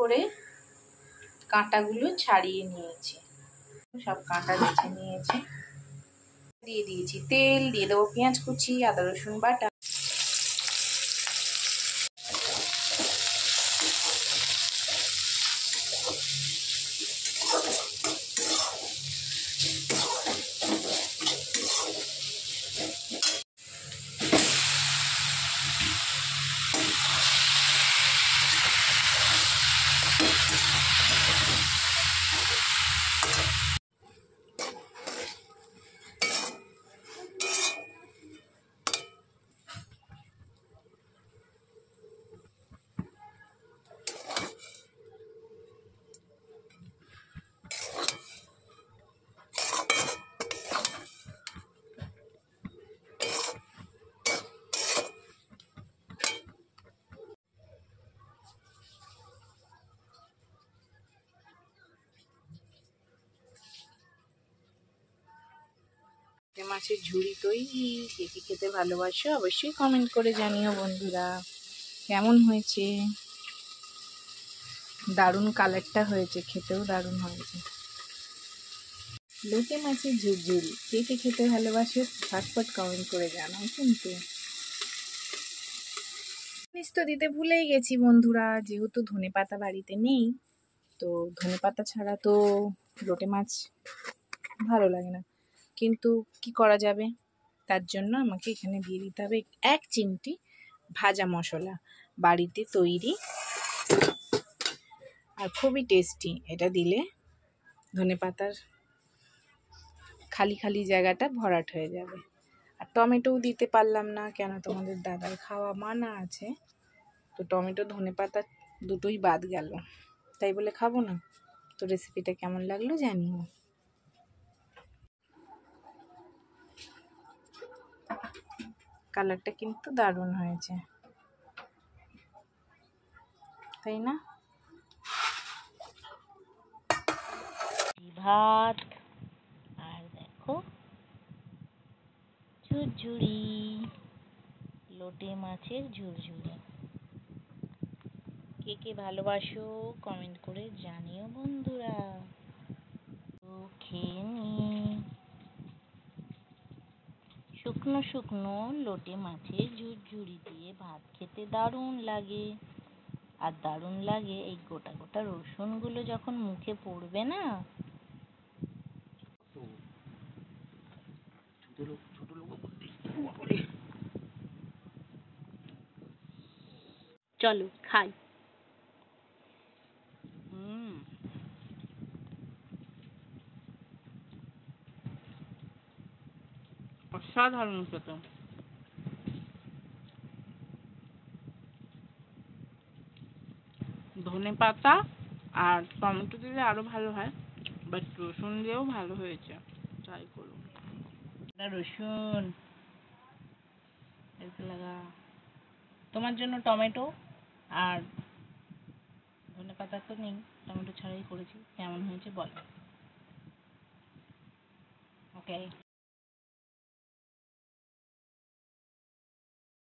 করে কাঁটাগুলো ছাড়িয়ে নিয়েছি, সব কাঁটা বেছে নিয়েছি। দিয়ে দিয়েছি তেল, দিয়ে দেবো পেঁয়াজ কুচি, আদা রসুন বাটা। মাছের ঝুড়ি তৈরি। কে কে খেতে ভালোবাসো অবশ্যই কমেন্ট করে জানিও বন্ধুরা, কেমন হয়েছে। দারুণ কালারটা হয়েছে, খেতেও দারুণ হয়েছে। লোটে মাছের ঝুরঝুরি কে কে খেতে ভালোবাসো ঝটপট কমেন্ট করে জানাও। কিন্তু জিনিস তো দিতে ভুলেই গেছি বন্ধুরা, যেহেতু ধনেপাতা বাড়িতে নেই, তো ধনেপাতা ছাড়া তো লোটে মাছ ভালো লাগে না। কিন্তু কি করা যাবে, তার জন্য আমাকে এখানে দিয়ে দিতে হবে 1 চিমটি ভাজা মশলা, বাড়িতে তৈরি আর খুবই টেস্টি। এটা দিলে ধনেপাতার খালি খালি জায়গাটা ভরাট হয়ে যাবে। আর টমেটোও দিতে পারলাম না, কেন তোমাদের দাদার খাওয়া মানা আছে, তো টমেটো ধনেপাতা দুটোই বাদ গেল, তাই বলে খাবো না। তো রেসিপিটা কেমন লাগলো জানিও। কালারটা কিন্তু দারুণ হয়েছে, তাই না? ভাত আর দেখো ঝুরঝুরি, লোটে মাছের ঝুরঝুরি। কে কে ভালোবাসো কমেন্ট করে জানিও বন্ধুরা। তো খেয়ে নি। শুকনো শুকনো লোটে মাছের ঝুরঝুরি দিয়ে ভাত খেতে দারুণ লাগে। আর দারুণ লাগে এই গোটা গোটা রসুনগুলো যখন মুখে পড়বে না। চলো খাই। অসাধারণ খেতে। ধনেপাতা আর টমেটো দিলে আরো ভালো হয়, বাট রসুন দিয়েও ভালো হয়েছে, ট্রাই করুন। রসুন লাগা তোমার জন্য টমেটো আর ধনেপাতা তো নেই, টমেটো ছাড়াই করেছি। কেমন হয়েছে বলো। ওকে।